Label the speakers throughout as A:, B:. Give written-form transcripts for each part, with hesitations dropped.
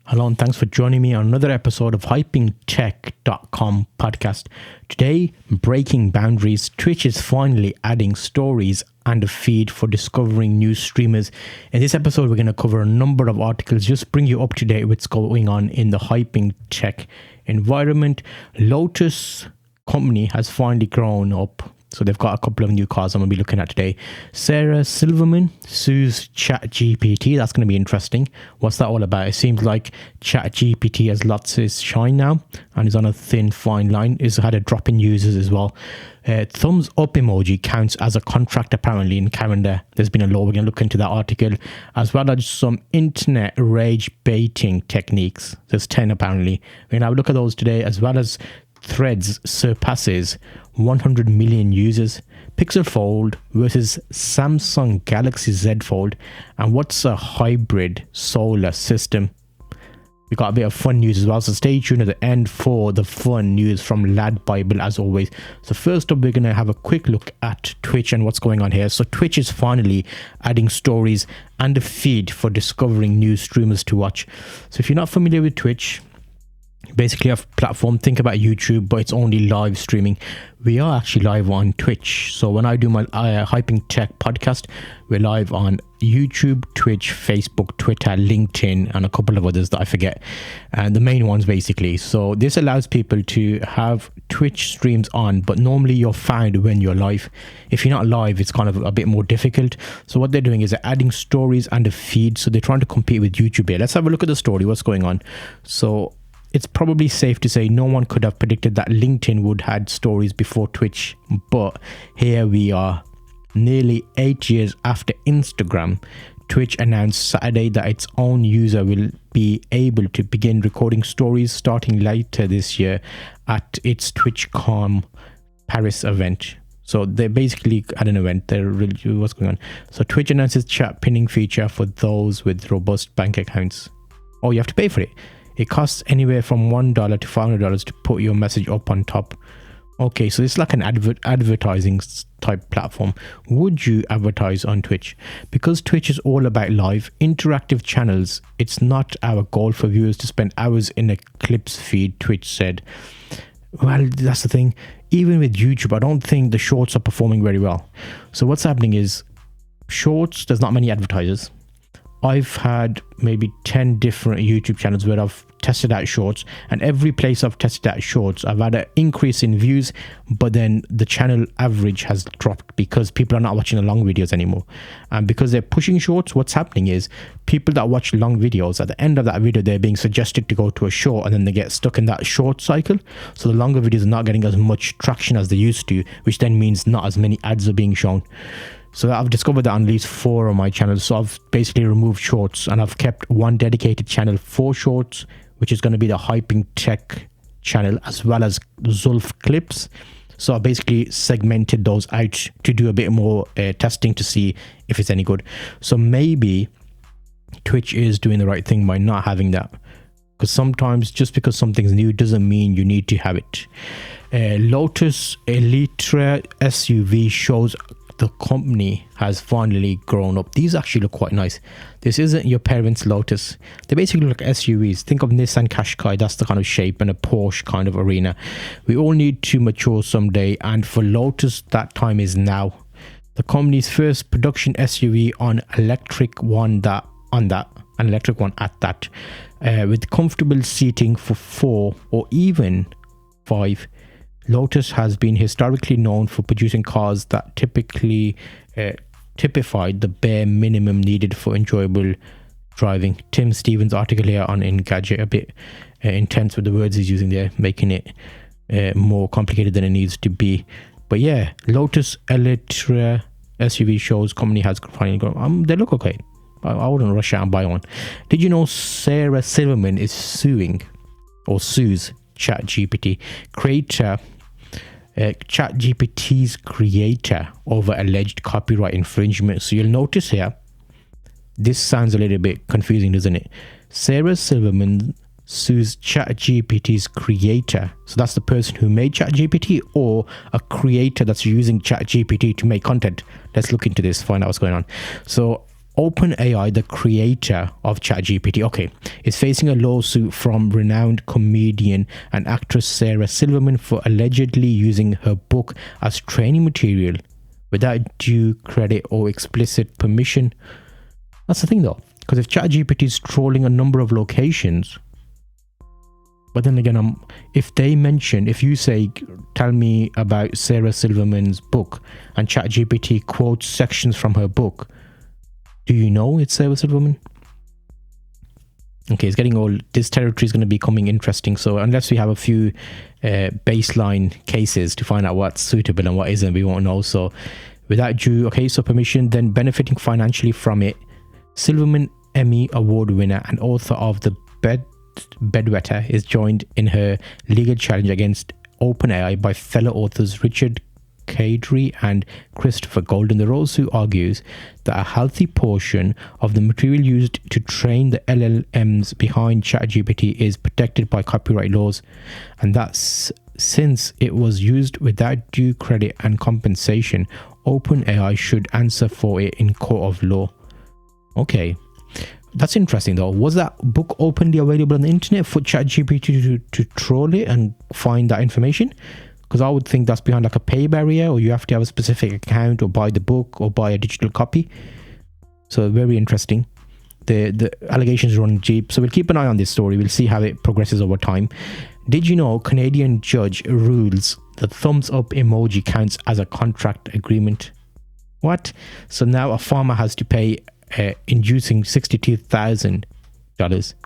A: Hello and thanks for joining me on another episode of hypingtech.com podcast. Today, breaking boundaries. Twitch is finally adding stories and a feed for discovering new streamers. In this episode, we're going to cover a number of articles, just bring you up to date with what's going on in the hypingtech environment. Lotus company has finally grown up. So they've got a couple of new cars I'm going to be looking at today. Silverman Sues ChatGPT. That's going to be interesting. What's that all about? It seems like ChatGPT has lots of shine now and is on a thin, fine line. It's had a drop in users as well. Thumbs up emoji counts as a contract apparently in Canada. There's been a law. We're going to look into that article, as well as some internet rage baiting techniques. There's 10 apparently. We're going to have a look at those today, as well as Threads surpasses 100 million users, Pixel Fold versus Samsung Galaxy Z Fold, and what's a hybrid solar system. We got a bit of fun news as well, so stay tuned at the end for the fun news from Lad Bible as always. So first up, we're going to have a quick look at Twitch and what's going on here. So Twitch is finally adding stories and a feed for discovering new streamers to watch. So if you're not familiar with Twitch, basically a platform, think about YouTube, but it's only live streaming. We are actually live on Twitch. So when I do my hypingtech podcast, we're live on YouTube, Twitch, Facebook, Twitter, LinkedIn, and a couple of others that I forget, and the main ones basically. So this allows people to have Twitch streams on, but normally you're found when you're live. If you're not live, it's kind of a bit more difficult. So what they're doing is they're adding stories and a feed. So they're trying to compete with YouTube here. Let's have a look at the story, what's going on. So it's probably safe to say no one could have predicted that LinkedIn would have stories before Twitch, but here we are. Nearly 8 years after Instagram, Twitch announced Saturday that its own user will be able to begin recording stories starting later this year at its TwitchCon Paris event. So they basically had an event. What's going on? So Twitch announces chat pinning feature for those with robust bank accounts. Oh, you have to pay for it. It costs anywhere from $1 to $500 to put your message up on top. Okay, so it's like an advertising type platform. Would you advertise on Twitch? Because Twitch is all about live, interactive channels, it's not our goal for viewers to spend hours in a clips feed, Twitch said. Well, that's the thing. Even with YouTube, I don't think the shorts are performing very well. So what's happening is, shorts, there's not many advertisers. I've had maybe 10 different YouTube channels where I've tested out shorts, and every place I've tested out shorts, I've had an increase in views, but then the channel average has dropped because people are not watching the long videos anymore. And because they're pushing shorts, what's happening is people that watch long videos, at the end of that video, they're being suggested to go to a short, and then they get stuck in that short cycle. So the longer videos are not getting as much traction as they used to, which then means not as many ads are being shown. So I've discovered that on at least 4 of my channels. So I've basically removed shorts, and I've kept one dedicated channel for shorts, which is going to be the hypingtech channel, as well as Zulf clips. So I basically segmented those out to do a bit more testing to see if it's any good. So maybe Twitch is doing the right thing by not having that, because sometimes just because something's new doesn't mean you need to have it. Lotus Eletre SUV shows the company has finally grown up. These actually look quite nice. This isn't your parents' Lotus. They basically look like SUVs. Think of Nissan Qashqai. That's the kind of shape, and a Porsche kind of arena. We all need to mature someday, and for Lotus, that time is now. The company's first production SUV an electric one at that, with comfortable seating for 4 or even 5. Lotus has been historically known for producing cars that typified the bare minimum needed for enjoyable driving. Tim Stevens' article here on Engadget, a bit intense with the words he's using there, making it more complicated than it needs to be. But yeah, Lotus Eletre SUV shows company has finally grown. They look okay. I wouldn't rush out and buy one. Did you know Sarah Silverman is sues ChatGPT ChatGPT's creator over alleged copyright infringement? So you'll notice here, this sounds a little bit confusing, doesn't it? Sarah Silverman sues ChatGPT's creator. So that's the person who made ChatGPT, or a creator that's using ChatGPT to make content. Let's look into this, find out what's going on. So OpenAI, the creator of ChatGPT, is facing a lawsuit from renowned comedian and actress Sarah Silverman for allegedly using her book as training material without due credit or explicit permission. That's the thing though, because if ChatGPT is trolling a number of locations, but then again, if you say, tell me about Sarah Silverman's book, and ChatGPT quotes sections from her book, do you know it's Sarah Silverman? Okay, it's getting old. This territory is going to be becoming interesting. So unless we have a few baseline cases to find out what's suitable and what isn't, we won't know. So without due permission, then benefiting financially from it, Silverman, Emmy Award winner and author of The Bedwetter, is joined in her legal challenge against OpenAI by fellow authors Richard Kadri and Christopher Golden. The lawsuit argues that a healthy portion of the material used to train the LLMs behind ChatGPT is protected by copyright laws, and that's since it was used without due credit and compensation, OpenAI should answer for it in court of law. Okay, that's interesting though. Was that book openly available on the internet for ChatGPT to troll it and find that information? Because I would think that's behind like a pay barrier, or you have to have a specific account or buy the book or buy a digital copy. So very interesting. The allegations run deep. So we'll keep an eye on this story. We'll see how it progresses over time. Did you know Canadian judge rules the thumbs up emoji counts as a contract agreement? What? So now a farmer has to pay inducing $62,000.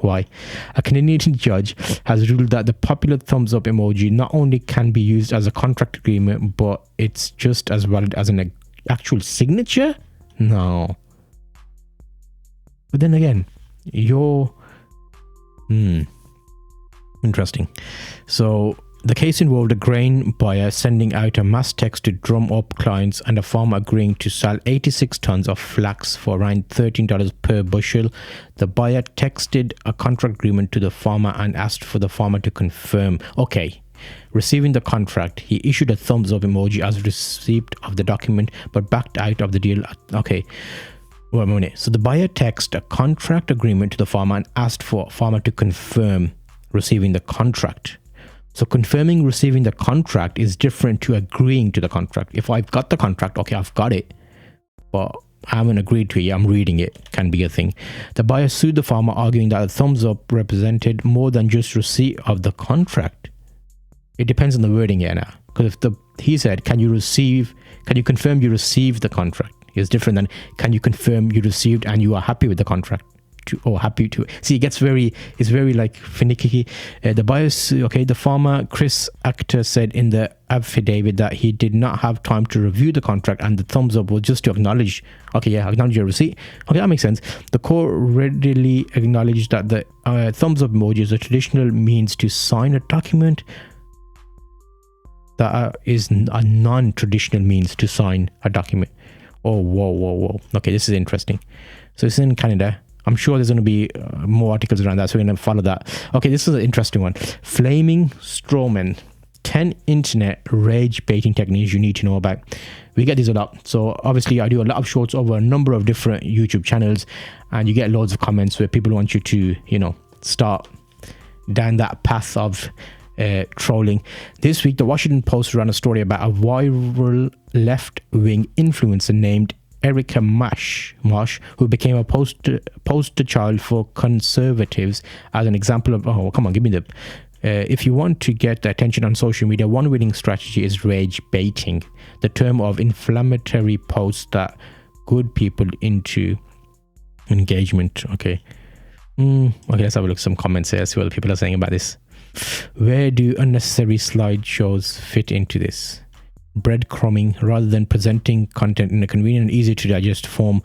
A: Why? A Canadian judge has ruled that the popular thumbs up emoji not only can be used as a contract agreement, but it's just as valid as an actual signature? No. But then again, interesting. So the case involved a grain buyer sending out a mass text to drum up clients and a farmer agreeing to sell 86 tons of flax for around $13 per bushel. The buyer texted a contract agreement to the farmer and asked for the farmer to confirm. Okay, receiving the contract, he issued a thumbs up emoji as receipt of the document, but backed out of the deal. Okay, wait a minute. So the buyer texted a contract agreement to the farmer and asked for farmer to confirm receiving the contract. So confirming receiving the contract is different to agreeing to the contract. If I've got the contract, okay, I've got it, but I haven't agreed to it, I'm reading it, can be a thing. The buyer sued the farmer, arguing that a thumbs up represented more than just receipt of the contract. It depends on the wording here now. Because he said, can you confirm you received the contract? It's different than, can you confirm you received and you are happy with the contract? See, it's very like finicky. The farmer Chris Actor said in the affidavit that he did not have time to review the contract and the thumbs up was just to acknowledge. Acknowledge your receipt. Okay, that makes sense. The court readily acknowledged that the thumbs up emoji is a traditional means to sign a document. That is a non-traditional means to sign a document. Oh, whoa. Okay, this is interesting. So it's in Canada. I'm sure there's going to be more articles around that, so we're going to follow that. Okay, this is an interesting one. Flaming strawmen. 10 internet rage baiting techniques you need to know about. We get these a lot. So obviously I do a lot of shorts over a number of different YouTube channels, and you get loads of comments where people want you to, start down that path of trolling. This week, the Washington Post ran a story about a viral left-wing influencer named Erica Marsh, who became a poster child for conservatives as an example of, if you want to get the attention on social media, one winning strategy is rage baiting, the term of inflammatory posts that good people into engagement. Okay, let's have a look at some comments here, see what the people are saying about this. Where do unnecessary slideshows fit into this? Breadcrumbing, rather than presenting content in a convenient and easy to digest form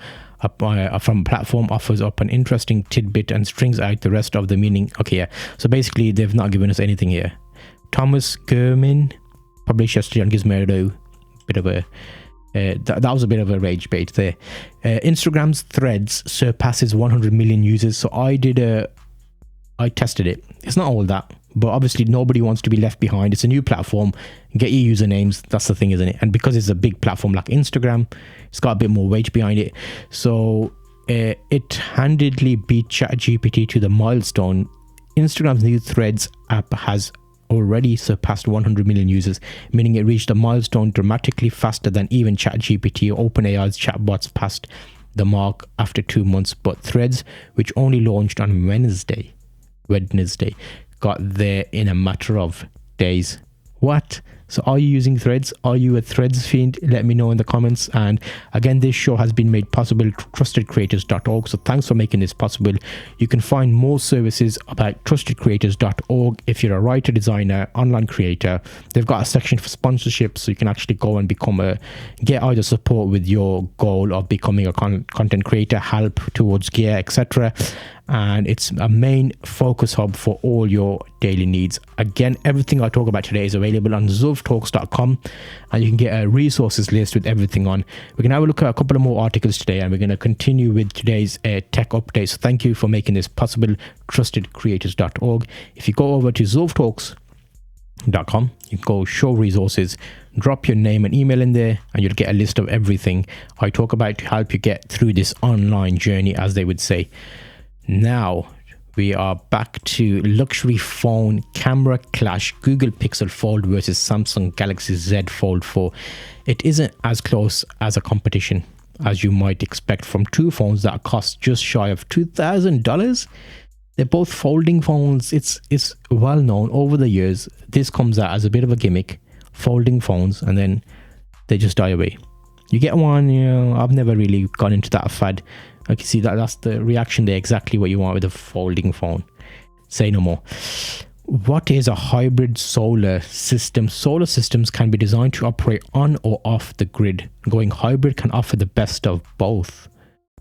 A: from a platform, offers up an interesting tidbit and strings out the rest of the meaning. So basically they've not given us anything here. Thomas Gurman published yesterday on Gizmodo, that was a bit of a rage bait there. Instagram's Threads surpasses 100 million users. So I tested it. It's not all that, but obviously nobody wants to be left behind. It's a new platform. Get your usernames. That's the thing, isn't it? And because it's a big platform like Instagram, it's got a bit more weight behind it. So it handedly beat ChatGPT to the milestone. Instagram's new Threads app has already surpassed 100 million users, meaning it reached a milestone dramatically faster than even ChatGPT or OpenAI's chatbots passed the mark after 2 months. But Threads, which only launched on Wednesday, got there in a matter of days. What? So are you using Threads? Are you a Threads fiend? Let me know in the comments. And again, this show has been made possible to trustedcreators.org. So thanks for making this possible. You can find more services about trustedcreators.org. If you're a writer, designer, online creator, they've got a section for sponsorship. So you can actually go and get either support with your goal of becoming a content creator, help towards gear, etc. And it's a main focus hub for all your daily needs. Again, everything I talk about today is available on zuvtalks.com, and you can get a resources list with everything on. We're going to have a look at a couple of more articles today, and we're going to continue with today's tech update. So thank you for making this possible, trustedcreators.org. If you go over to zuvtalks.com, you can go show resources, drop your name and email in there, and you'll get a list of everything I talk about to help you get through this online journey, as they would say. Now we are back to luxury phone camera clash. Google Pixel Fold versus Samsung Galaxy Z Fold 4. It isn't as close as a competition as you might expect from two phones that cost just shy of $2,000. They're both folding phones. It's well known over the years. This comes out as a bit of a gimmick, folding phones, and then they just die away. You get one, I've never really gone into that fad. I can see that's the reaction there, exactly what you want with a folding phone. Say no more. What is a hybrid solar system? Solar systems can be designed to operate on or off the grid. Going hybrid can offer the best of both.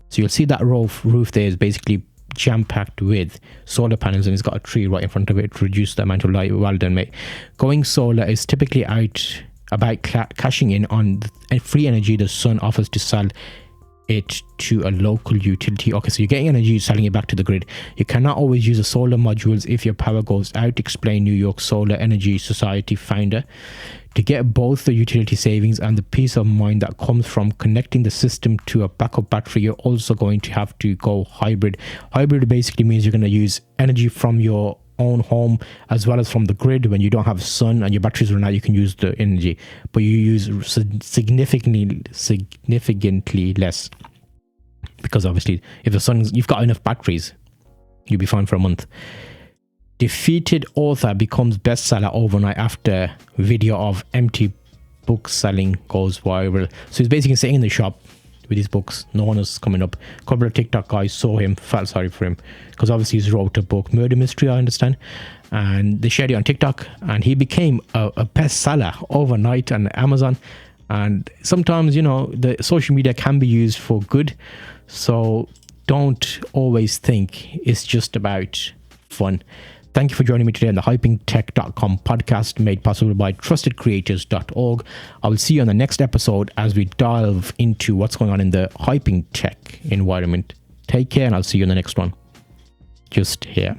A: So you'll see that roof there is basically jam-packed with solar panels, and it's got a tree right in front of it to reduce the amount of light. Well done, mate. Going solar is typically about cashing in on the free energy the sun offers to sell it to a local utility. Okay, so you're getting energy, selling it back to the grid. You cannot always use the solar modules if your power goes out, explain New York Solar Energy Society founder. To get both the utility savings and the peace of mind that comes from connecting the system to a backup battery, you're also going to have to go hybrid. Hybrid basically means you're going to use energy from your own home as well as from the grid. When you don't have sun and your batteries run out, you can use the energy, but you use significantly less, because obviously if the sun, you've got enough batteries, you'll be fine for a month. Defeated author becomes bestseller overnight after video of empty book selling goes viral. So he's basically sitting in the shop with his books, no one is coming up. A couple of TikTok guys saw him, felt sorry for him, because obviously he's wrote a book, murder mystery, I understand, and they shared it on TikTok, and he became a bestseller overnight on Amazon. And sometimes, the social media can be used for good, so don't always think it's just about fun. Thank you for joining me today on the hypingtech.com podcast, made possible by trustedcreators.org. I will see you on the next episode as we delve into what's going on in the hyping tech environment. Take care, and I'll see you in the next one. Just here.